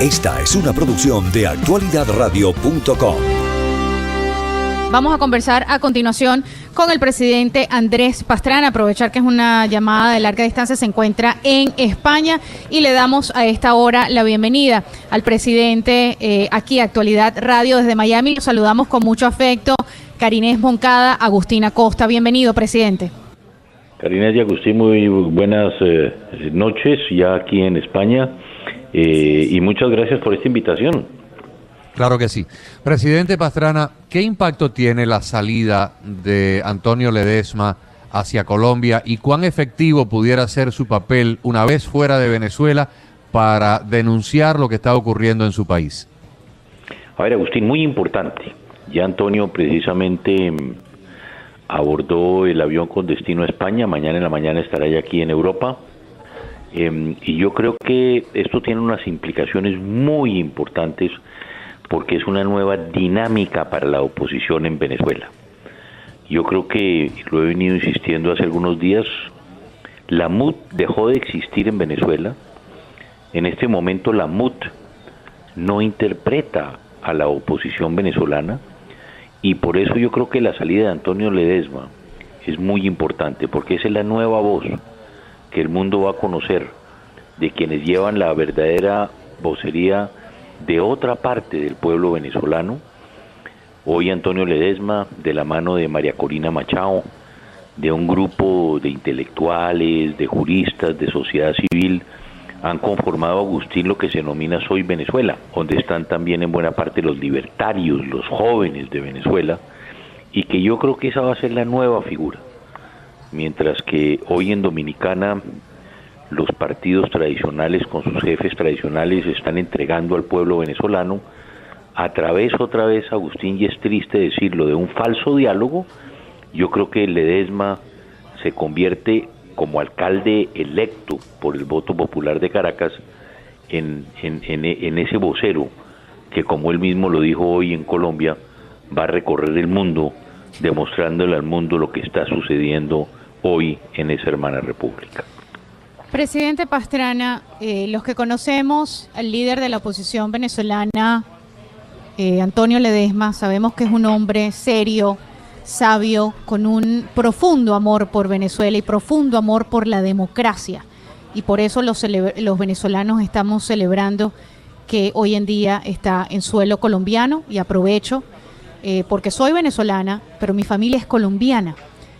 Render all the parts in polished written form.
Esta es una producción de actualidadradio.com. Vamos a conversar a continuación con el presidente Andrés Pastrana. Aprovechar que es una llamada de larga distancia, se encuentra en España y le damos a esta hora la bienvenida al presidente aquí a Actualidad Radio desde Miami. Los saludamos con mucho afecto. Carinés Moncada, Agustín Acosta. Bienvenido, presidente. Carinés y Agustín, muy buenas noches ya aquí en España y muchas gracias por esta invitación. Claro que sí. Presidente Pastrana, ¿qué impacto tiene la salida de Antonio Ledezma hacia Colombia y cuán efectivo pudiera ser su papel una vez fuera de Venezuela para denunciar lo que está ocurriendo en su país? A ver, Agustín, muy importante. Ya Antonio precisamente abordó el avión con destino a España. Mañana en la mañana estará ya aquí en Europa. Y yo creo que esto tiene unas implicaciones muy importantes porque es una nueva dinámica para la oposición en Venezuela. Yo creo que, lo he venido insistiendo hace algunos días, la MUD dejó de existir en Venezuela. En este momento la MUD no interpreta a la oposición venezolana y por eso yo creo que la salida de Antonio Ledezma es muy importante, porque esa es la nueva voz que el mundo va a conocer de quienes llevan la verdadera vocería de otra parte del pueblo venezolano. Hoy Antonio Ledezma, de la mano de María Corina Machado, de un grupo de intelectuales, de juristas, de sociedad civil, han conformado, Agustín, lo que se denomina Soy Venezuela, donde están también en buena parte los libertarios, los jóvenes de Venezuela, y que yo creo que esa va a ser la nueva figura. Mientras que hoy en Dominicana los partidos tradicionales con sus jefes tradicionales están entregando al pueblo venezolano a través, otra vez, Agustín, y es triste decirlo, de un falso diálogo. Yo creo que Ledezma se convierte como alcalde electo por el voto popular de Caracas en ese vocero que, como él mismo lo dijo hoy en Colombia, va a recorrer el mundo demostrándole al mundo lo que está sucediendo hoy en esa hermana república. Presidente Pastrana, los que conocemos al líder de la oposición venezolana, Antonio Ledezma, sabemos que es un hombre serio, sabio, con un profundo amor por Venezuela y profundo amor por la democracia. Y por eso los venezolanos estamos celebrando que hoy en día está en suelo colombiano, y aprovecho porque soy venezolana, pero mi familia es colombiana.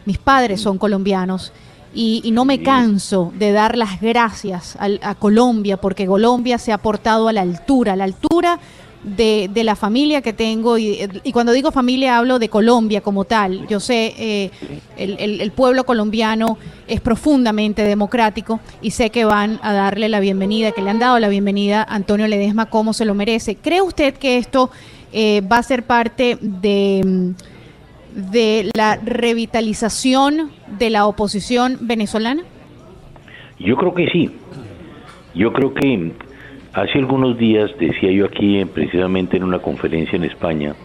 Mis padres son colombianos y no me canso de dar las gracias a Colombia, porque Colombia se ha portado a la altura de la familia que tengo, y cuando digo familia hablo de Colombia como tal. Yo sé, el pueblo colombiano es profundamente democrático y sé que van a darle la bienvenida, que le han dado la bienvenida a Antonio Ledezma como se lo merece. ¿Cree usted que esto va a ser parte de la revitalización de la oposición venezolana? Yo creo que sí. Yo creo que hace algunos días decía yo aquí precisamente en una conferencia en España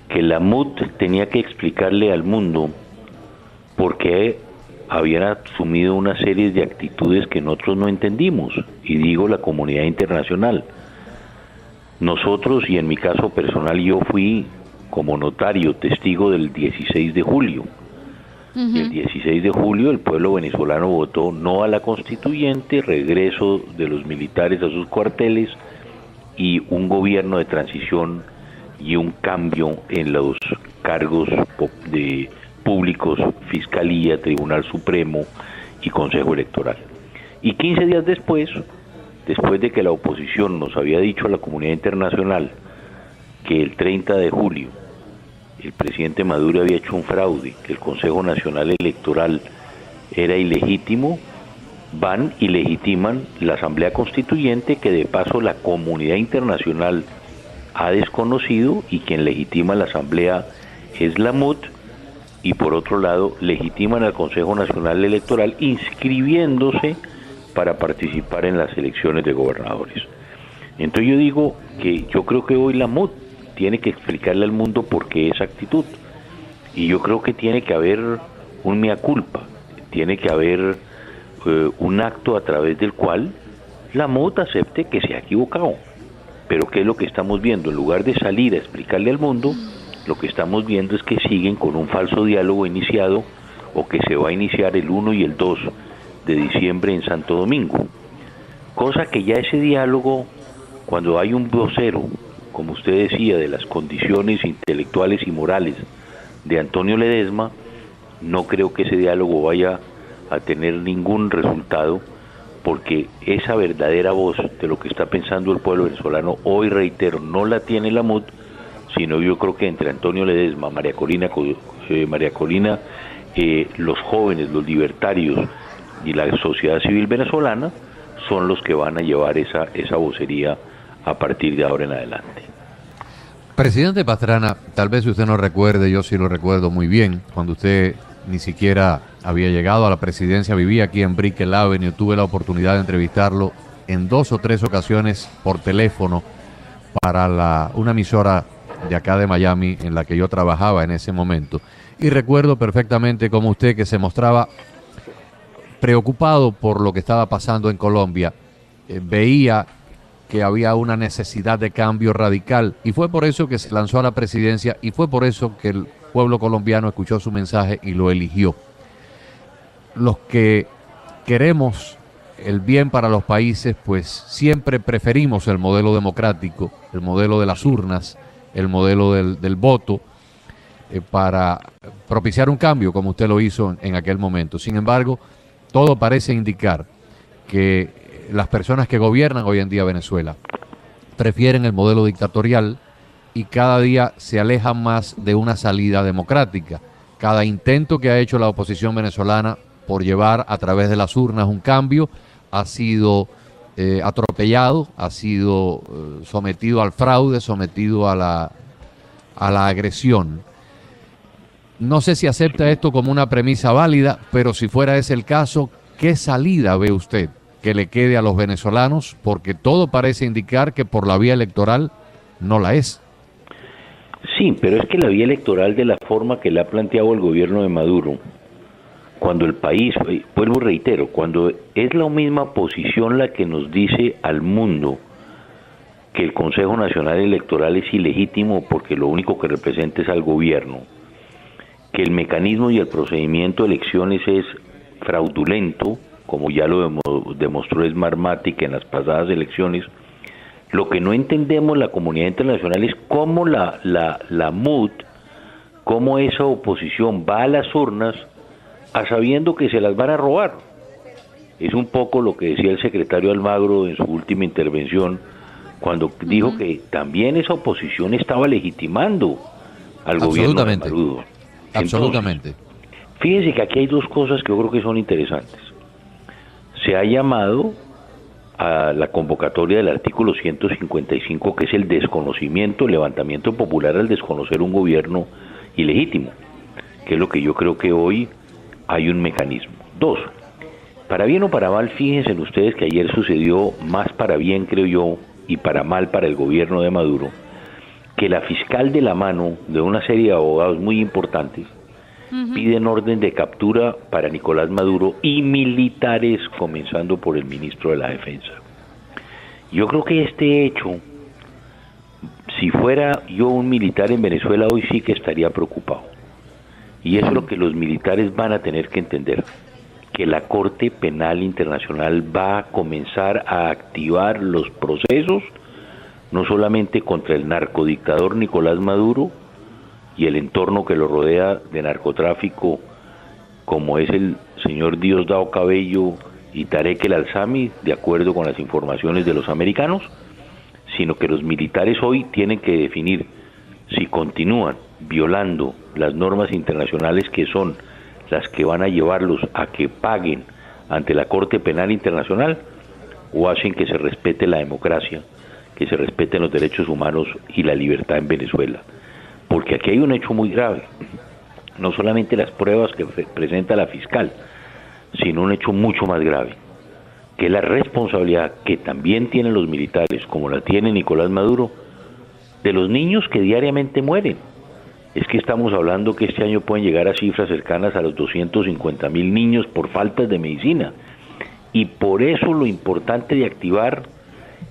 que la MUD tenía que explicarle al mundo por qué habían asumido una serie de actitudes que nosotros no entendimos, y digo la comunidad internacional. Nosotros, y en mi caso personal, yo fui como notario, testigo del 16 de julio. Uh-huh. El 16 de julio el pueblo venezolano votó no a la constituyente, regreso de los militares a sus cuarteles y un gobierno de transición y un cambio en los cargos de públicos, Fiscalía, Tribunal Supremo y Consejo Electoral. Y 15 días después de que la oposición nos había dicho a la comunidad internacional que el 30 de julio el presidente Maduro había hecho un fraude, que el Consejo Nacional Electoral era ilegítimo, van y legitiman la Asamblea Constituyente, que de paso la comunidad internacional ha desconocido, y quien legitima la Asamblea es la MUD, y por otro lado legitiman al Consejo Nacional Electoral inscribiéndose para participar en las elecciones de gobernadores. Entonces yo digo que yo creo que hoy la MUD tiene que explicarle al mundo por qué esa actitud, y yo creo que tiene que haber un mea culpa, tiene que haber un acto a través del cual la MUD acepte que se ha equivocado, Pero ¿qué es lo que estamos viendo? En lugar de salir a explicarle al mundo, lo que estamos viendo es que siguen con un falso diálogo iniciado o que se va a iniciar el 1 y el 2 de diciembre en Santo Domingo. Cosa que ya ese diálogo, cuando hay un vocero, como usted decía, de las condiciones intelectuales y morales de Antonio Ledesma, no creo que ese diálogo vaya a tener ningún resultado, porque esa verdadera voz de lo que está pensando el pueblo venezolano, hoy reitero, no la tiene la MUD, sino yo creo que entre Antonio Ledesma, María Corina, los jóvenes, los libertarios y la sociedad civil venezolana son los que van a llevar esa vocería a partir de ahora en adelante. Presidente Pastrana, tal vez usted no recuerde, yo sí lo recuerdo muy bien, cuando usted ni siquiera había llegado a la presidencia, vivía aquí en Brickell Avenue, tuve la oportunidad de entrevistarlo en 2 o 3 ocasiones por teléfono para una emisora de acá de Miami en la que yo trabajaba en ese momento. Y recuerdo perfectamente como usted, que se mostraba preocupado por lo que estaba pasando en Colombia, veía que había una necesidad de cambio radical, y fue por eso que se lanzó a la presidencia, y fue por eso que el pueblo colombiano escuchó su mensaje y lo eligió. Los que queremos el bien para los países, pues siempre preferimos el modelo democrático, el modelo de las urnas, el modelo del voto, para propiciar un cambio, como usted lo hizo en aquel momento. Sin embargo, todo parece indicar que las personas que gobiernan hoy en día Venezuela prefieren el modelo dictatorial y cada día se alejan más de una salida democrática. Cada intento que ha hecho la oposición venezolana por llevar a través de las urnas un cambio ha sido atropellado, ha sido sometido al fraude, sometido a la agresión. No sé si acepta esto como una premisa válida, pero si fuera ese el caso, ¿qué salida ve usted que le quede a los venezolanos? Porque todo parece indicar que por la vía electoral no la es. Sí, pero es que la vía electoral, de la forma que la ha planteado el gobierno de Maduro, cuando el país, vuelvo y reitero, cuando es la misma posición la que nos dice al mundo que el Consejo Nacional Electoral es ilegítimo porque lo único que representa es al gobierno, que el mecanismo y el procedimiento de elecciones es fraudulento, como ya lo demostró Smartmatic en las pasadas elecciones. Lo que no entendemos la comunidad internacional es cómo la MUD, cómo esa oposición va a las urnas a sabiendo que se las van a robar. Es un poco lo que decía el secretario Almagro en su última intervención, cuando dijo que también esa oposición estaba legitimando al gobierno de Maduro. Absolutamente. Fíjense que aquí hay 2 cosas que yo creo que son interesantes. Se ha llamado a la convocatoria del artículo 155, que es el desconocimiento, el levantamiento popular al desconocer un gobierno ilegítimo, que es lo que yo creo que hoy hay un mecanismo. 2, para bien o para mal, fíjense ustedes que ayer sucedió más para bien, creo yo, y para mal para el gobierno de Maduro, que la fiscal, de la mano de una serie de abogados muy importantes, piden orden de captura para Nicolás Maduro y militares, comenzando por el ministro de la Defensa. Yo creo que este hecho, si fuera yo un militar en Venezuela hoy, sí que estaría preocupado. Y eso es lo que los militares van a tener que entender, que la Corte Penal Internacional va a comenzar a activar los procesos, no solamente contra el narcodictador Nicolás Maduro y el entorno que lo rodea de narcotráfico, como es el señor Diosdado Cabello y Tarek El Alzami, de acuerdo con las informaciones de los americanos, sino que los militares hoy tienen que definir si continúan violando las normas internacionales, que son las que van a llevarlos a que paguen ante la Corte Penal Internacional, o hacen que se respete la democracia, que se respeten los derechos humanos y la libertad en Venezuela. Porque aquí hay un hecho muy grave, no solamente las pruebas que presenta la fiscal, sino un hecho mucho más grave, que es la responsabilidad que también tienen los militares, como la tiene Nicolás Maduro, de los niños que diariamente mueren. Es que estamos hablando que este año pueden llegar a cifras cercanas a los 250,000 niños por faltas de medicina. Y por eso lo importante de activar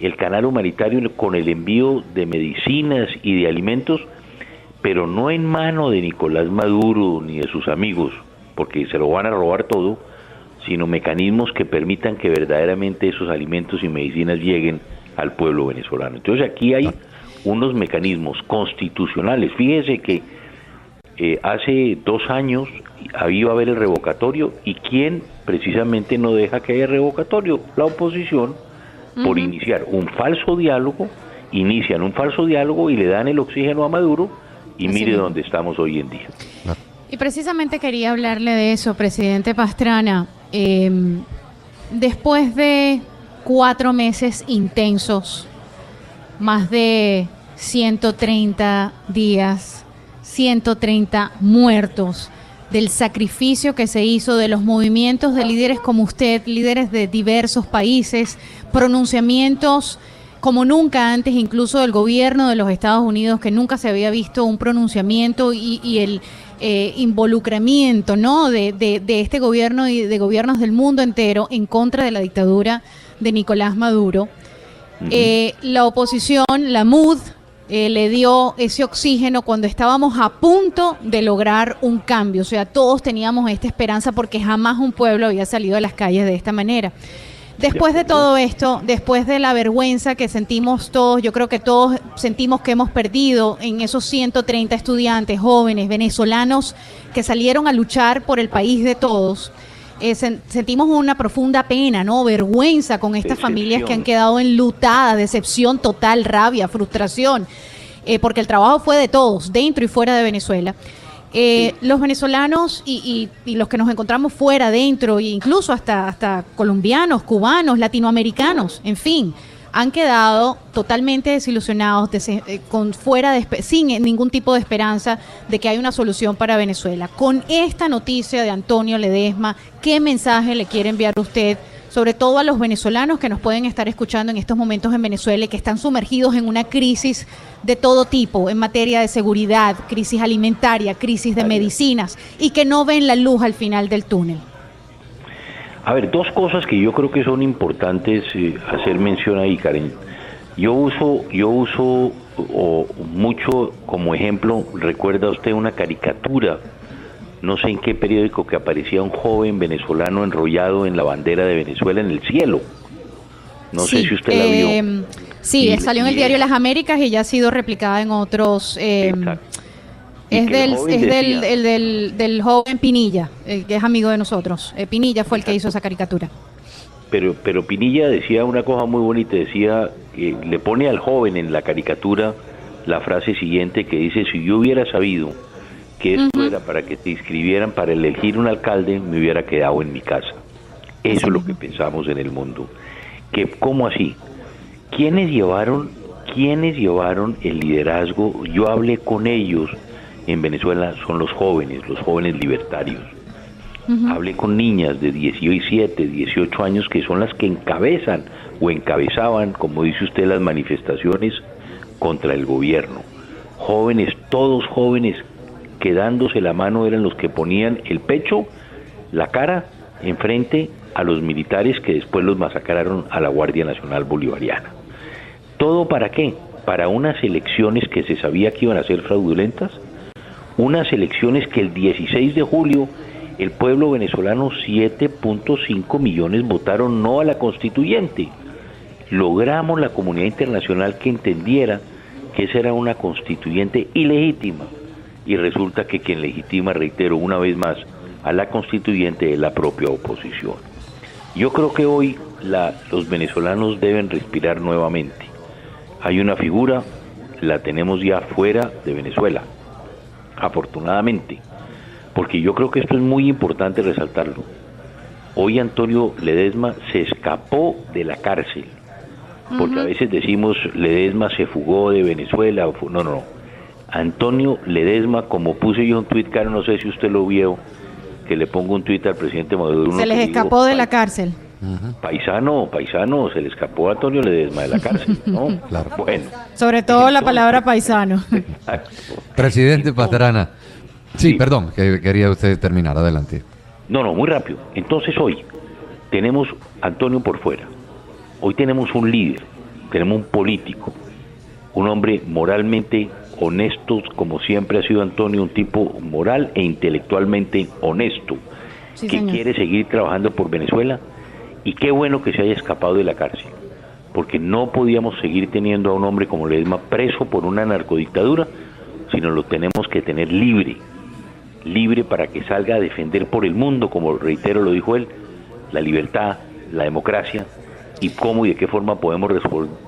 el canal humanitario con el envío de medicinas y de alimentos, pero no en mano de Nicolás Maduro ni de sus amigos, porque se lo van a robar todo, sino mecanismos que permitan que verdaderamente esos alimentos y medicinas lleguen al pueblo venezolano. Entonces aquí hay unos mecanismos constitucionales. Fíjese que hace 2 años iba a haber el revocatorio, y ¿quién precisamente no deja que haya revocatorio? La oposición, por iniciar un falso diálogo. Inician un falso diálogo y le dan el oxígeno a Maduro, y Así mire mismo. dónde estamos hoy en día. Y precisamente quería hablarle de eso, presidente Pastrana. Después de 4 meses intensos, más de 130 días, 130 muertos, del sacrificio que se hizo, de los movimientos de líderes como usted, líderes de diversos países, pronunciamientos como nunca antes, incluso del gobierno de los Estados Unidos, que nunca se había visto un pronunciamiento y el involucramiento, ¿no?, de este gobierno y de gobiernos del mundo entero en contra de la dictadura de Nicolás Maduro. La oposición, la MUD, le dio ese oxígeno cuando estábamos a punto de lograr un cambio. O sea, todos teníamos esta esperanza porque jamás un pueblo había salido a las calles de esta manera. Después de todo esto, después de la vergüenza que sentimos todos, yo creo que todos sentimos que hemos perdido en esos 130 estudiantes jóvenes venezolanos que salieron a luchar por el país de todos. Sentimos una profunda pena, ¿no? Vergüenza con estas familias que han quedado enlutadas, decepción total, rabia, frustración, porque el trabajo fue de todos, dentro y fuera de Venezuela. Los venezolanos y los que nos encontramos fuera, dentro, e incluso hasta colombianos, cubanos, latinoamericanos, en fin, han quedado totalmente desilusionados, sin ningún tipo de esperanza de que hay una solución para Venezuela. Con esta noticia de Antonio Ledesma, ¿qué mensaje le quiere enviar usted, sobre todo a los venezolanos que nos pueden estar escuchando en estos momentos en Venezuela y que están sumergidos en una crisis de todo tipo, en materia de seguridad, crisis alimentaria, crisis de medicinas, y que no ven la luz al final del túnel? A ver, 2 cosas que yo creo que son importantes hacer mención ahí, Karen. Yo uso mucho como ejemplo, recuerda usted una caricatura, no sé en qué periódico, que aparecía un joven venezolano enrollado en la bandera de Venezuela en el cielo. No sé si usted la vio. Sí, salió en el diario Las Américas y ya ha sido replicada en otros. Es del joven Pinilla, que es amigo de nosotros. Pinilla fue el que hizo esa caricatura. Pero Pinilla decía una cosa muy bonita, decía que le pone al joven en la caricatura la frase siguiente que dice: si yo hubiera sabido que esto era para que te inscribieran para elegir un alcalde, me hubiera quedado en mi casa. Eso es lo que pensamos en el mundo. ¿Cómo así? ¿Quiénes llevaron el liderazgo? Yo hablé con ellos en Venezuela, son los jóvenes libertarios. Hablé con niñas de 17, 18 años que son las que encabezan o encabezaban, como dice usted, las manifestaciones contra el gobierno. Jóvenes, todos jóvenes, que dándose la mano eran los que ponían el pecho, la cara, enfrente a los militares que después los masacraron a la Guardia Nacional Bolivariana. ¿Todo para qué? Para unas elecciones que se sabía que iban a ser fraudulentas, unas elecciones que el 16 de julio el pueblo venezolano, 7.5 millones votaron no a la constituyente. Logramos la comunidad internacional que entendiera que esa era una constituyente ilegítima, y resulta que quien legitima, reitero una vez más, a la constituyente es la propia oposición. Yo creo que hoy los venezolanos deben respirar nuevamente. Hay una figura, la tenemos ya fuera de Venezuela, afortunadamente, porque yo creo que esto es muy importante resaltarlo. Hoy Antonio Ledesma se escapó de la cárcel, porque a veces decimos Ledesma se fugó de Venezuela. No. Antonio Ledesma, como puse yo un tuit, Karen, no sé si usted lo vio, que le pongo un tuit al presidente Maduro. Se les escapó de la cárcel. Paisano, se le escapó a Antonio Ledesma de la cárcel, ¿no? Claro. Bueno. Sobre todo la palabra paisano. Presidente Pastrana. Sí, perdón, que quería usted terminar, adelante. No, muy rápido. Entonces hoy tenemos a Antonio por fuera. Hoy tenemos un líder tenemos un político, un hombre moralmente honesto, como siempre ha sido Antonio, un tipo moral e intelectualmente honesto, Sí, que señor. quiere seguir trabajando por Venezuela, y qué bueno que se haya escapado de la cárcel, porque no podíamos seguir teniendo a un hombre como Ledesma preso por una narcodictadura, sino lo tenemos que tener libre para que salga a defender por el mundo, como reitero lo dijo él, la libertad, la democracia, y cómo y de qué forma podemos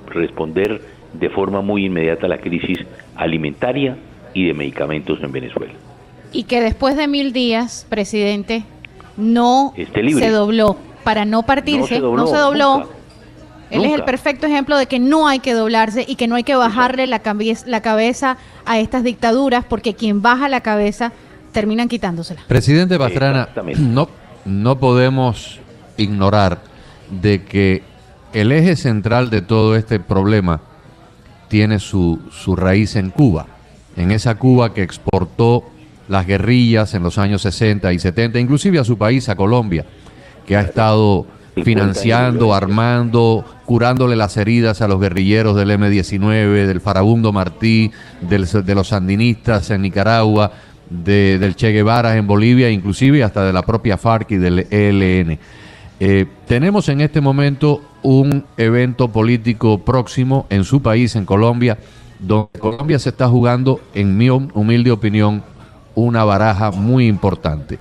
responder de forma muy inmediata a la crisis alimentaria y de medicamentos en Venezuela. Y que después de 1000 días, presidente, no Esté libre. se dobló para no partirse, no se dobló. Nunca. Él es el Nunca. perfecto ejemplo de que no hay que doblarse y que no hay que bajarle la cabeza a estas dictaduras, porque quien baja la cabeza terminan quitándosela. Presidente Pastrana, Exactamente. no podemos ignorar de que el eje central de todo este problema tiene su raíz en Cuba, en esa Cuba que exportó las guerrillas en los años 60 y 70, inclusive a su país, a Colombia, que ha estado 50 financiando, años. armando, curándole las heridas a los guerrilleros del M-19, del Farabundo Martí, de los sandinistas en Nicaragua, del Che Guevara en Bolivia, inclusive hasta de la propia FARC y del ELN. Tenemos en este momento un evento político próximo en su país, en Colombia, donde Colombia se está jugando, en mi humilde opinión, una baraja muy importante.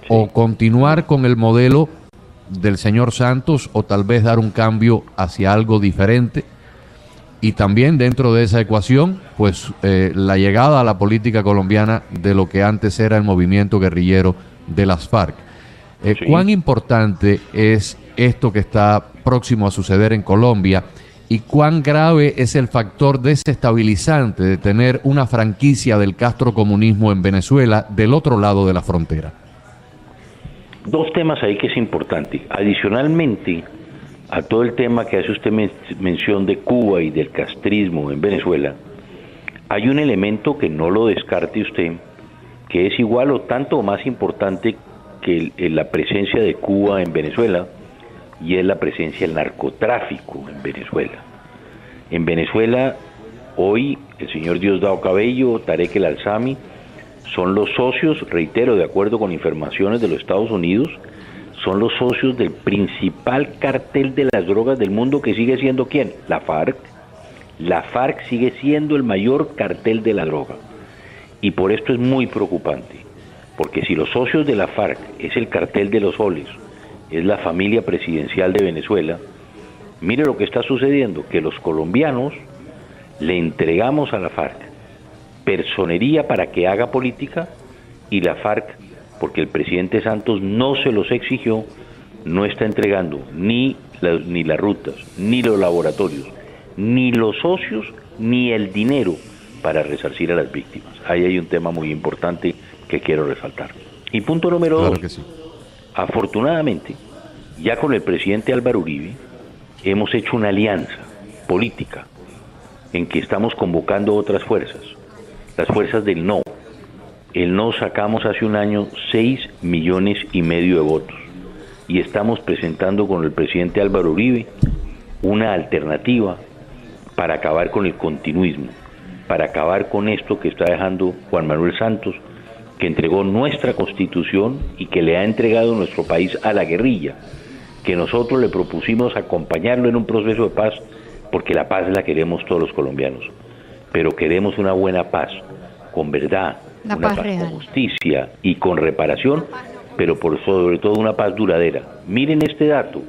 O continuar con el modelo del señor Santos, o tal vez dar un cambio hacia algo diferente. Y también dentro de esa ecuación, pues la llegada a la política colombiana de lo que antes era el movimiento guerrillero de las FARC. Sí. ¿Cuán importante es esto que está próximo a suceder en Colombia y cuán grave es el factor desestabilizante de tener una franquicia del castrocomunismo en Venezuela del otro lado de la frontera? Dos temas ahí que es importante. Adicionalmente a todo el tema que hace usted mención de Cuba y del castrismo en Venezuela, hay un elemento que no lo descarte usted, que es igual o tanto o más importante que la presencia de Cuba en Venezuela, y es la presencia del narcotráfico en Venezuela. En Venezuela, hoy, el señor Diosdado Cabello, Tarek El Alzami, son los socios, reitero, de acuerdo con informaciones de los Estados Unidos, son los socios del principal cartel de las drogas del mundo, que sigue siendo ¿quién? La FARC. La FARC sigue siendo el mayor cartel de la droga. Y por esto es muy preocupante, porque si los socios de la FARC es el cartel de los soles, es la familia presidencial de Venezuela, mire lo que está sucediendo, que los colombianos le entregamos a la FARC personería para que haga política, y la FARC, porque el presidente Santos no se los exigió, no está entregando ni las rutas, ni los laboratorios, ni los socios, ni el dinero para resarcir a las víctimas. Ahí hay un tema muy importante que quiero resaltar. Y punto número Claro dos, que sí. afortunadamente, ya con el presidente Álvaro Uribe, hemos hecho una alianza política en que estamos convocando otras fuerzas, las fuerzas del no. El no sacamos hace un año 6,5 millones de votos, y estamos presentando con el presidente Álvaro Uribe una alternativa para acabar con el continuismo, para acabar con esto que está dejando Juan Manuel Santos, que entregó nuestra Constitución y que le ha entregado nuestro país a la guerrilla, que nosotros le propusimos acompañarlo en un proceso de paz, porque la paz la queremos todos los colombianos, pero queremos una buena paz, con verdad, Una una paz paz real. con justicia y con reparación, pero por sobre todo una paz duradera. Miren este dato,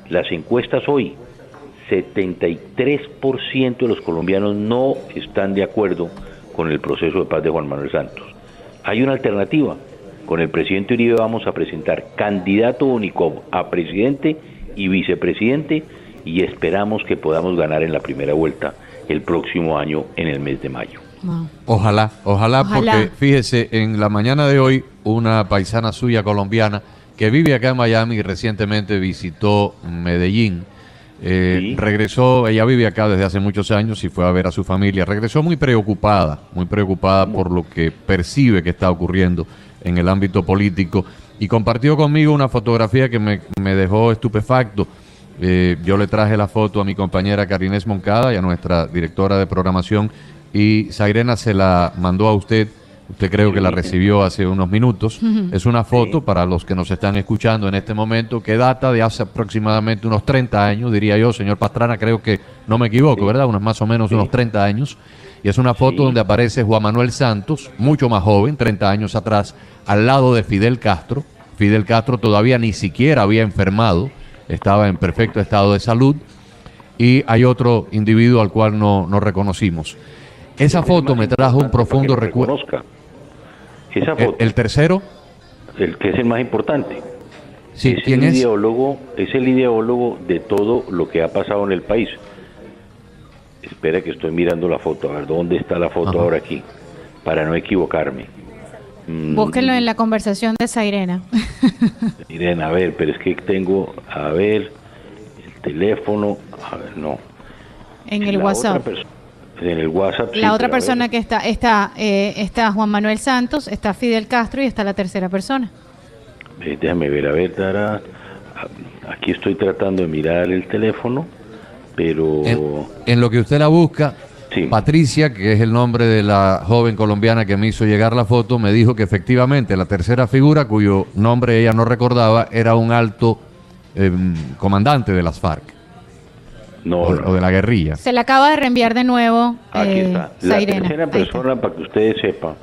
las encuestas hoy, 73% de los colombianos no están de acuerdo con el proceso de paz de Juan Manuel Santos. Hay una alternativa. Con el presidente Uribe vamos a presentar candidato único a presidente y vicepresidente, y esperamos que podamos ganar en la primera vuelta el próximo año en el mes de mayo. Wow. Ojalá, porque fíjese, en la mañana de hoy, una paisana suya colombiana que vive acá en Miami y recientemente visitó Medellín, Sí. regresó, ella vive acá desde hace muchos años y fue a ver a su familia, regresó muy preocupada por lo que percibe que está ocurriendo en el ámbito político, y compartió conmigo una fotografía que me dejó estupefacto. Yo le traje la foto a mi compañera Karinés Moncada y a nuestra directora de programación, y Zairena se la mandó a usted. Usted creo que la recibió hace unos minutos. Es una foto, para los que nos están escuchando en este momento, que data de hace aproximadamente unos 30 años, diría yo, señor Pastrana, creo que no me equivoco, ¿verdad? Más o menos unos 30 años. Y es una foto donde aparece Juan Manuel Santos, mucho más joven, 30 años atrás, al lado de Fidel Castro. Fidel Castro todavía ni siquiera había enfermado, estaba en perfecto estado de salud. Y hay otro individuo al cual no reconocimos. Esa foto me trajo un profundo recuerdo. Esa foto, ¿El tercero? el que es el más importante. Sí, ¿quién es? Es el ideólogo de todo lo que ha pasado en el país. Espera que estoy mirando la foto, a ver dónde está la foto ahora aquí, para no equivocarme. Búsquenlo en la conversación de Zairena. Miren, a ver, pero es que tengo, a ver, el teléfono, a ver, no. En el WhatsApp. En el WhatsApp. La otra persona que está Juan Manuel Santos, está Fidel Castro y está la tercera persona. Déjame ver, a ver, aquí estoy tratando de mirar el teléfono, pero... En lo que usted la busca, sí. Patricia, que es el nombre de la joven colombiana que me hizo llegar la foto, me dijo que efectivamente la tercera figura, cuyo nombre ella no recordaba, era un alto comandante de las FARC. O de la guerrilla. Se le acaba de reenviar de nuevo. Aquí está. La tercera persona, para que ustedes sepan,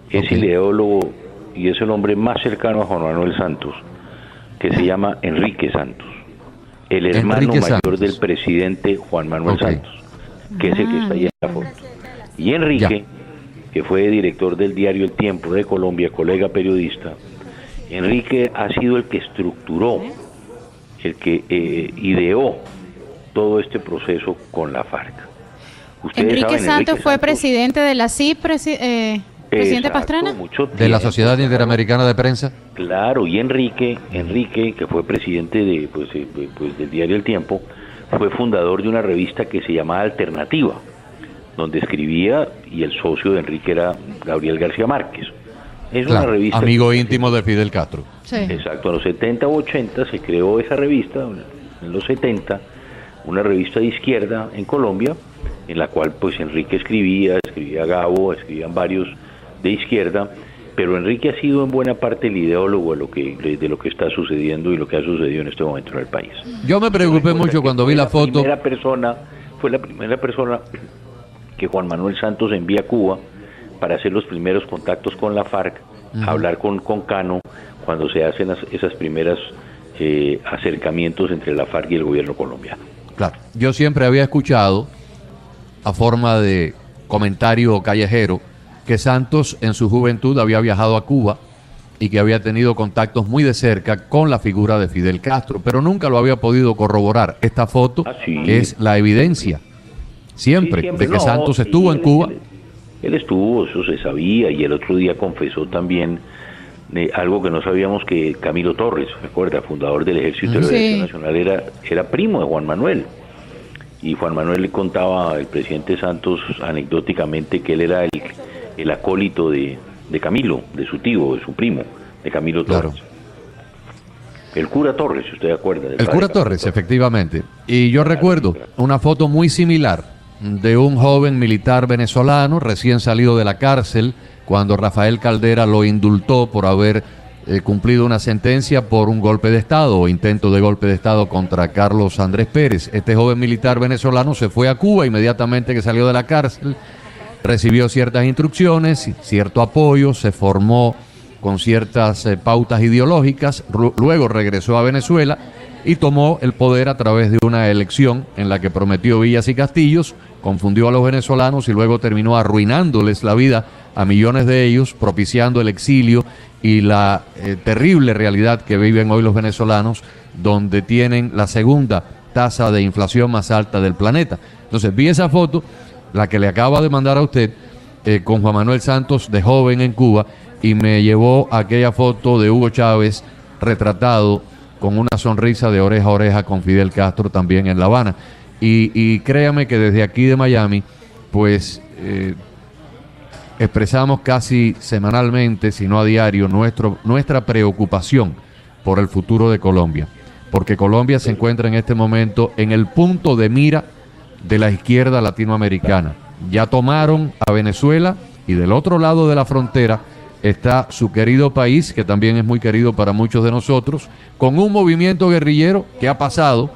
es el ideólogo y es el hombre más cercano a Juan Manuel Santos, que se llama Enrique Santos, el hermano mayor del presidente Juan Manuel Santos, que es el que está ahí en la foto. Y Enrique, que fue director del diario El Tiempo de Colombia, colega periodista, Enrique ha sido el que estructuró, el que ideó todo este proceso con la FARC. Enrique Santos fue presidente de la CIP, presidente Pastrana. De la Sociedad Interamericana de Prensa. Claro, y Enrique, que fue presidente del diario El Tiempo, fue fundador de una revista que se llamaba Alternativa, donde escribía, y el socio de Enrique era Gabriel García Márquez. Es una revista... Amigo íntimo de Fidel Castro. Sí. Exacto, en los 70 u 80 se creó esa revista, en los 70, una revista de izquierda en Colombia, en la cual pues Enrique escribía Gabo, escribían varios de izquierda, pero Enrique ha sido en buena parte el ideólogo de lo que está sucediendo y lo que ha sucedido en este momento en el país. Yo me preocupé mucho cuando vi la foto. Fue la primera persona que Juan Manuel Santos envía a Cuba para hacer los primeros contactos con la FARC, hablar con Cano, cuando se hacen esas primeras acercamientos entre la FARC y el gobierno colombiano. Claro, yo siempre había escuchado, a forma de comentario callejero, que Santos en su juventud había viajado a Cuba y que había tenido contactos muy de cerca con la figura de Fidel Castro, pero nunca lo había podido corroborar. Esta foto es la evidencia siempre de que Santos estuvo en Cuba. Él estuvo, eso se sabía, y el otro día confesó también algo que no sabíamos, que Camilo Torres, recuerda, fundador del Ejército de Liberación Nacional, era primo de Juan Manuel. Y Juan Manuel le contaba al presidente Santos anecdóticamente que él era el acólito de Camilo, de su tío, de su primo, de Camilo Torres. Claro. El cura Torres, si usted acuerda. El cura Torres, efectivamente. Y yo recuerdo una foto muy similar de un joven militar venezolano recién salido de la cárcel, cuando Rafael Caldera lo indultó por haber cumplido una sentencia por un golpe de Estado o intento de golpe de Estado contra Carlos Andrés Pérez. Este joven militar venezolano se fue a Cuba inmediatamente que salió de la cárcel, recibió ciertas instrucciones, cierto apoyo, se formó con ciertas pautas ideológicas, luego regresó a Venezuela y tomó el poder a través de una elección en la que prometió villas y castillos, confundió a los venezolanos y luego terminó arruinándoles la vida a millones de ellos, propiciando el exilio y la terrible realidad que viven hoy los venezolanos, donde tienen la segunda tasa de inflación más alta del planeta. Entonces vi esa foto, la que le acaba de mandar a usted, con Juan Manuel Santos de joven en Cuba, y me llevó a aquella foto de Hugo Chávez retratado con una sonrisa de oreja a oreja con Fidel Castro también en La Habana. Y créame que desde aquí de Miami, pues expresamos casi semanalmente, si no a diario, nuestra preocupación por el futuro de Colombia. porque Colombia se encuentra en este momento en el punto de mira de la izquierda latinoamericana. Ya tomaron a Venezuela y del otro lado de la frontera está su querido país, que también es muy querido para muchos de nosotros, con un movimiento guerrillero que ha pasado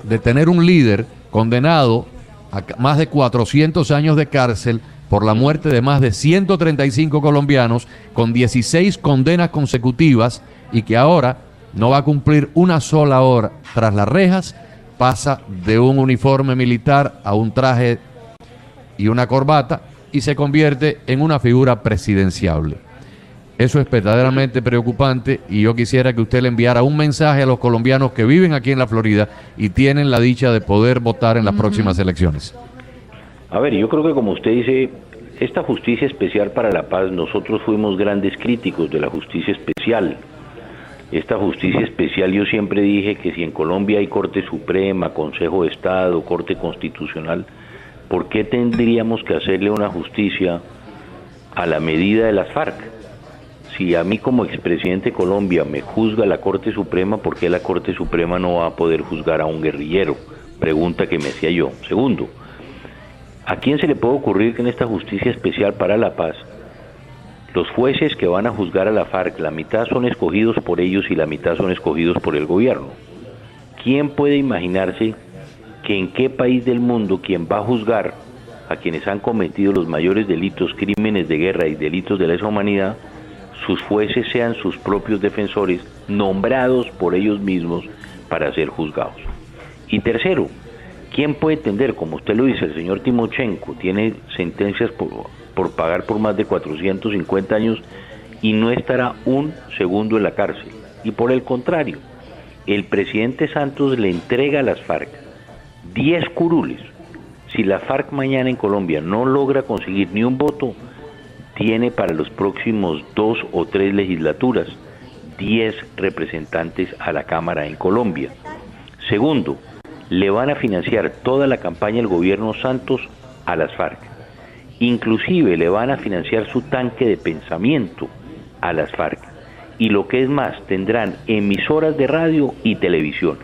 de tener un líder condenado a más de 400 años de cárcel por la muerte de más de 135 colombianos, con 16 condenas consecutivas, y que ahora no va a cumplir una sola hora tras las rejas, pasa de un uniforme militar a un traje y una corbata y se convierte en una figura presidenciable. Eso es verdaderamente preocupante, y yo quisiera que usted le enviara un mensaje a los colombianos que viven aquí en la Florida y tienen la dicha de poder votar en las próximas elecciones. A ver, yo creo que, como usted dice, esta justicia especial para la paz, nosotros fuimos grandes críticos de la justicia especial. Esta justicia especial, yo siempre dije que si en Colombia hay Corte Suprema, Consejo de Estado, Corte Constitucional, ¿por qué tendríamos que hacerle una justicia a la medida de las FARC? Si a mí como expresidente de Colombia me juzga la Corte Suprema, ¿por qué la Corte Suprema no va a poder juzgar a un guerrillero? Pregunta que me hacía yo. Segundo, ¿a quién se le puede ocurrir que en esta justicia especial para la paz, los jueces que van a juzgar a la FARC, la mitad son escogidos por ellos y la mitad son escogidos por el gobierno? ¿Quién puede imaginarse que en qué país del mundo quien va a juzgar a quienes han cometido los mayores delitos, crímenes de guerra y delitos de lesa humanidad, sus jueces sean sus propios defensores, nombrados por ellos mismos para ser juzgados? Y tercero, ¿quién puede entender, como usted lo dice, el señor Timochenko tiene sentencias por pagar por más de 450 años y no estará un segundo en la cárcel? Y por el contrario, el presidente Santos le entrega a las FARC 10 curules. Si la FARC mañana en Colombia no logra conseguir ni un voto, tiene para los próximos 2 o 3 legislaturas 10 representantes a la Cámara en Colombia. Segundo, le van a financiar toda la campaña del gobierno Santos a las FARC. Inclusive le van a financiar su tanque de pensamiento a las FARC. Y lo que es más, tendrán emisoras de radio y televisión.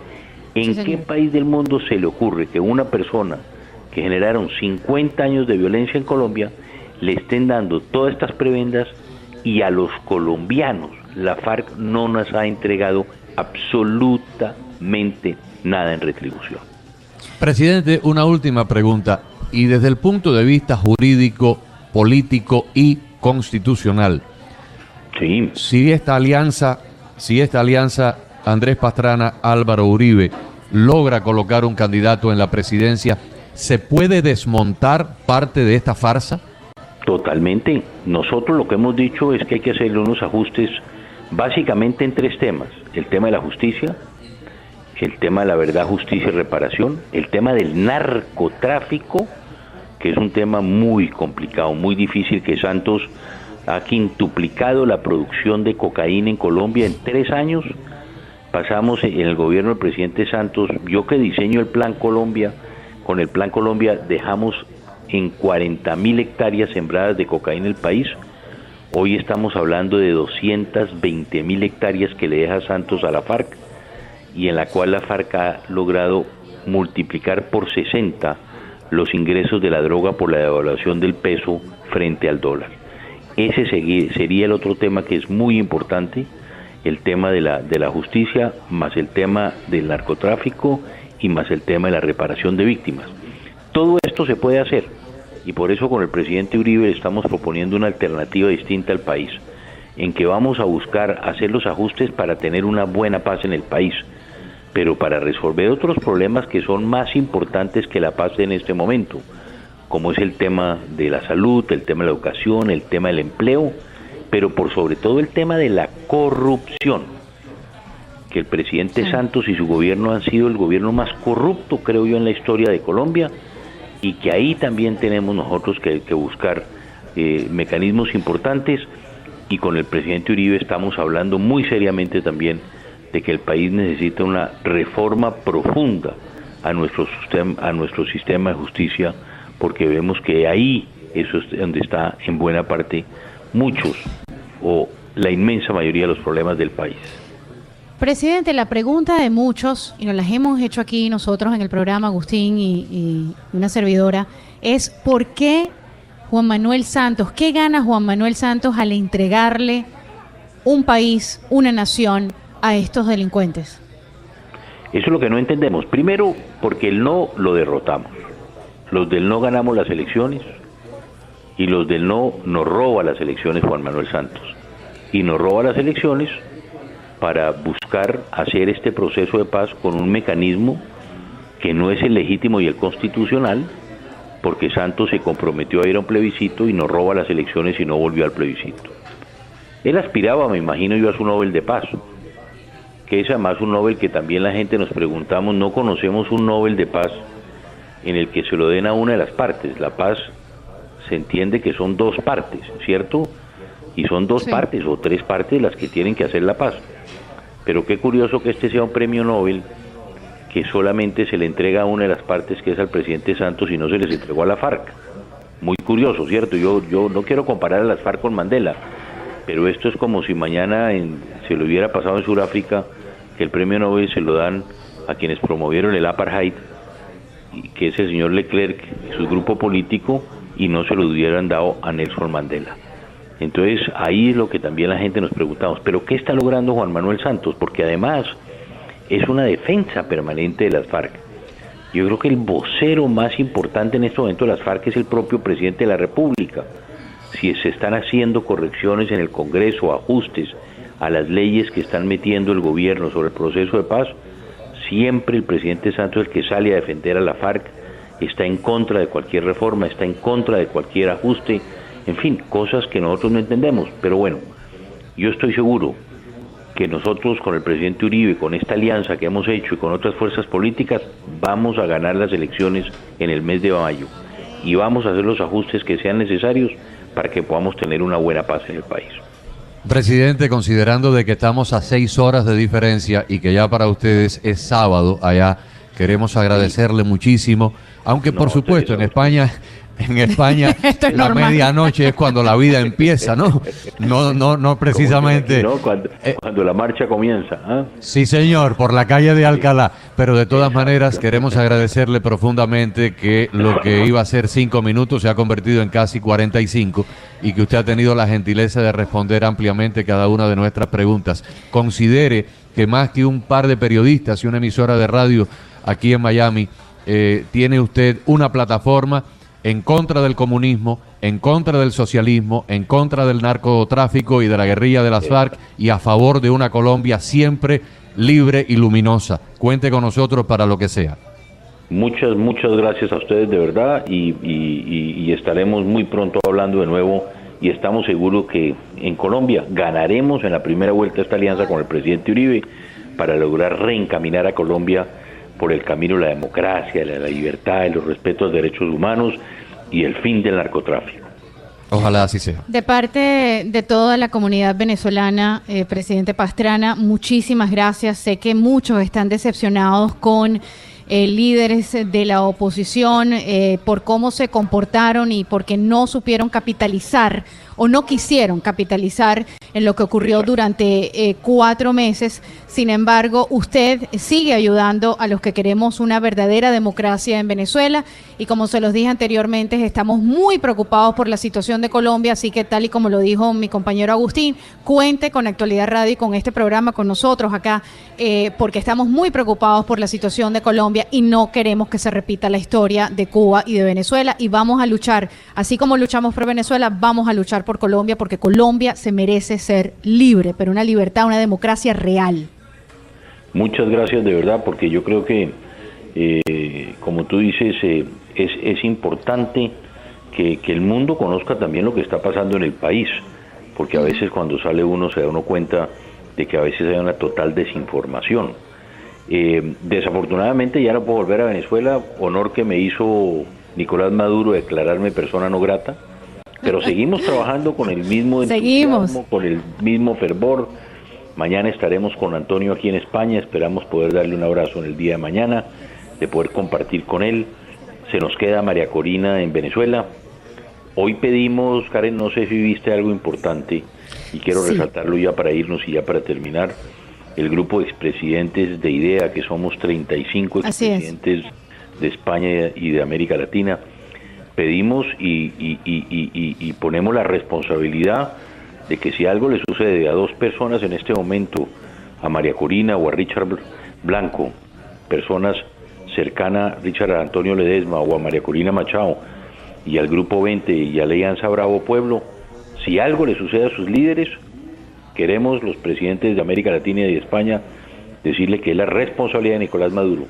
¿En qué país del mundo se le ocurre que una persona que generaron 50 años de violencia en Colombia le estén dando todas estas prebendas, y a los colombianos la FARC no nos ha entregado absolutamente nada en retribución? Presidente, una última pregunta, y desde el punto de vista jurídico, político y constitucional. Sí. Si esta alianza Andrés Pastrana, Álvaro Uribe, logra colocar un candidato en la presidencia, ¿se puede desmontar parte de esta farsa? Totalmente. Nosotros lo que hemos dicho es que hay que hacerle unos ajustes básicamente en 3 temas: el tema de la justicia, el tema de la verdad, justicia y reparación, el tema del narcotráfico, que es un tema muy complicado, muy difícil, que Santos ha quintuplicado la producción de cocaína en Colombia en 3 años. Pasamos en el gobierno del presidente Santos, yo que diseño el Plan Colombia, con el Plan Colombia dejamos en 40.000 hectáreas sembradas de cocaína en el país. Hoy estamos hablando de 220.000 hectáreas que le deja Santos a la FARC, y en la cual la FARC ha logrado multiplicar por 60 los ingresos de la droga por la devaluación del peso frente al dólar. Ese sería el otro tema que es muy importante, el tema de la justicia, más el tema del narcotráfico y más el tema de la reparación de víctimas. Todo esto se puede hacer, y por eso con el presidente Uribe estamos proponiendo una alternativa distinta al país, en que vamos a buscar hacer los ajustes para tener una buena paz en el país, pero para resolver otros problemas que son más importantes que la paz en este momento, como es el tema de la salud, el tema de la educación, el tema del empleo, pero por sobre todo el tema de la corrupción, que el presidente Santos y su gobierno han sido el gobierno más corrupto, creo yo, en la historia de Colombia, y que ahí también tenemos nosotros que buscar mecanismos importantes, y con el presidente Uribe estamos hablando muy seriamente también de que el país necesita una reforma profunda a nuestro sistema de justicia, porque vemos que ahí eso es donde está en buena parte muchos o la inmensa mayoría de los problemas del país. Presidente, la pregunta de muchos, y nos las hemos hecho aquí nosotros en el programa, Agustín y una servidora, es ¿por qué Juan Manuel Santos, qué gana Juan Manuel Santos al entregarle un país, una nación a estos delincuentes? Eso es lo que no entendemos. Primero, porque el no lo derrotamos. Los del no ganamos las elecciones y los del no nos roba las elecciones Juan Manuel Santos. Y nos roba las elecciones para buscar hacer este proceso de paz con un mecanismo que no es el legítimo y el constitucional, porque Santos se comprometió a ir a un plebiscito y nos roba las elecciones y no volvió al plebiscito. Él aspiraba, me imagino yo, a su Nobel de Paz, que es además un Nobel que también la gente nos preguntamos, no conocemos un Nobel de Paz en el que se lo den a una de las partes. La paz se entiende que son dos partes, ¿cierto? Y son dos partes o tres partes las que tienen que hacer la paz. Pero qué curioso que este sea un premio Nobel que solamente se le entrega a una de las partes, que es al presidente Santos, y no se les entregó a la FARC. Muy curioso, ¿cierto? Yo no quiero comparar a las FARC con Mandela, pero esto es como si mañana se lo hubiera pasado en Sudáfrica, que el premio Nobel se lo dan a quienes promovieron el apartheid, que es el señor Leclerc y su grupo político, y no se lo hubieran dado a Nelson Mandela. Entonces ahí es lo que también la gente nos preguntamos, ¿pero qué está logrando Juan Manuel Santos? Porque además es una defensa permanente de las FARC. Yo creo que el vocero más importante en este momento de las FARC es el propio presidente de la República. Si se están haciendo correcciones en el Congreso, ajustes a las leyes que están metiendo el gobierno sobre el proceso de paz, siempre el presidente Santos, el que sale a defender a la FARC, está en contra de cualquier reforma, está en contra de cualquier ajuste, en fin, cosas que nosotros no entendemos. Pero bueno, yo estoy seguro que nosotros con el presidente Uribe, con esta alianza que hemos hecho y con otras fuerzas políticas, vamos a ganar las elecciones en el mes de mayo y vamos a hacer los ajustes que sean necesarios para que podamos tener una buena paz en el país. Presidente, considerando de que estamos a 6 horas de diferencia y que ya para ustedes es sábado allá, queremos agradecerle muchísimo, aunque por supuesto en España la medianoche es cuando la vida empieza, ¿no? No precisamente. ¿No? Cuando la marcha comienza. ¿Ah? Sí, señor, por la calle de Alcalá. Pero de todas maneras queremos agradecerle profundamente que lo que iba a ser 5 minutos se ha convertido en casi 45 y que usted ha tenido la gentileza de responder ampliamente cada una de nuestras preguntas. Considere que más que un par de periodistas y una emisora de radio aquí en Miami, tiene usted una plataforma en contra del comunismo, en contra del socialismo, en contra del narcotráfico y de la guerrilla de las FARC y a favor de una Colombia siempre libre y luminosa. Cuente con nosotros para lo que sea. Muchas gracias a ustedes de verdad y estaremos muy pronto hablando de nuevo y estamos seguros que en Colombia ganaremos en la primera vuelta esta alianza con el presidente Uribe para lograr reencaminar a Colombia por el camino de la democracia, de la libertad, de los respetos de derechos humanos y el fin del narcotráfico. Ojalá así sea. De parte de toda la comunidad venezolana, presidente Pastrana, muchísimas gracias. Sé que muchos están decepcionados con líderes de la oposición por cómo se comportaron y porque no supieron capitalizar o no quisieron capitalizar en lo que ocurrió durante 4 meses. Sin embargo, usted sigue ayudando a los que queremos una verdadera democracia en Venezuela y como se los dije anteriormente, estamos muy preocupados por la situación de Colombia, así que tal y como lo dijo mi compañero Agustín, cuente con Actualidad Radio y con este programa con nosotros acá, porque estamos muy preocupados por la situación de Colombia y no queremos que se repita la historia de Cuba y de Venezuela y vamos a luchar, así como luchamos por Venezuela, vamos a luchar por Colombia porque Colombia se merece ser libre, pero una libertad, una democracia real. Muchas gracias de verdad, porque yo creo que, como tú dices, es importante que el mundo conozca también lo que está pasando en el país, porque a veces cuando sale uno se da uno cuenta de que a veces hay una total desinformación. Desafortunadamente ya no puedo volver a Venezuela, honor que me hizo Nicolás Maduro declararme persona no grata, pero seguimos trabajando con el mismo entusiasmo, con el mismo fervor. Mañana estaremos con Antonio aquí en España, esperamos poder darle un abrazo en el día de mañana, de poder compartir con él. Se nos queda María Corina en Venezuela. Hoy pedimos, Karen, no sé si viste algo importante, y quiero resaltarlo ya para irnos y ya para terminar. el grupo de expresidentes de IDEA, que somos 35 expresidentes de España y de América Latina, pedimos y ponemos la responsabilidad de que si algo le sucede a dos personas en este momento, a María Corina o a Richard Blanco, personas cercanas a Richard Antonio Ledesma o a María Corina Machado, y al Grupo 20 y a la Alianza Bravo Pueblo, si algo le sucede a sus líderes, queremos los presidentes de América Latina y de España decirle que es la responsabilidad de Nicolás Maduro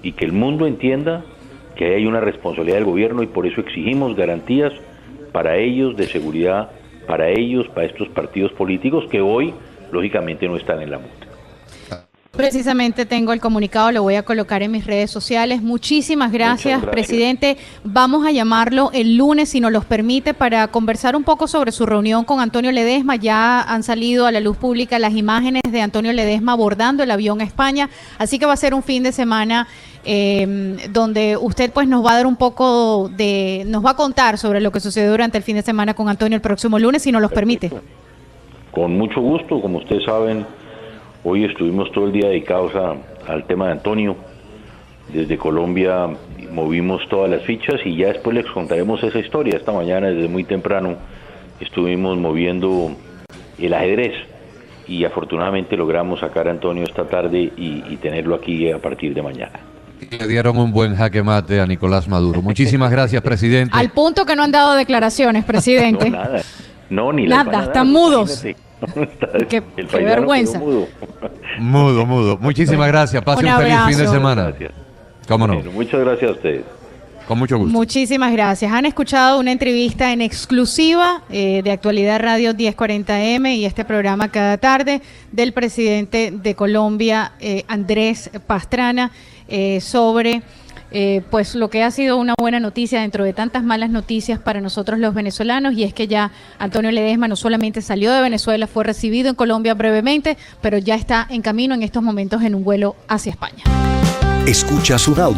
y que el mundo entienda que hay una responsabilidad del gobierno, y por eso exigimos garantías para ellos de seguridad, para ellos, para estos partidos políticos que hoy lógicamente no están en la multa. Precisamente tengo el comunicado, lo voy a colocar en mis redes sociales. Muchísimas gracias, presidente. Vamos a llamarlo el lunes, si nos los permite, para conversar un poco sobre su reunión con Antonio Ledesma. Ya han salido a la luz pública las imágenes de Antonio Ledesma abordando el avión a España, así que va a ser un fin de semana donde usted pues nos va a dar un poco nos va a contar sobre lo que sucedió durante el fin de semana con Antonio el próximo lunes, si nos los permite. Con mucho gusto. Como ustedes saben, hoy estuvimos todo el día dedicados al tema de Antonio. Desde Colombia movimos todas las fichas y ya después les contaremos esa historia. Esta mañana, desde muy temprano, estuvimos moviendo el ajedrez y afortunadamente logramos sacar a Antonio esta tarde y tenerlo aquí a partir de mañana. Le dieron un buen jaque mate a Nicolás Maduro. Muchísimas gracias, presidente. Al punto que no han dado declaraciones, presidente. No, nada. No, ni nada, están mudos. Qué vergüenza. Mudo. Muchísimas gracias. Pase un feliz fin de semana. Gracias. ¿Cómo no? Bueno, muchas gracias a ustedes. Con mucho gusto. Muchísimas gracias. Han escuchado una entrevista en exclusiva de Actualidad Radio 1040M y este programa cada tarde del presidente de Colombia, Andrés Pastrana, sobre pues lo que ha sido una buena noticia dentro de tantas malas noticias para nosotros los venezolanos, y es que ya Antonio Ledesma no solamente salió de Venezuela, fue recibido en Colombia brevemente, pero ya está en camino en estos momentos en un vuelo hacia España. Escuchas un audio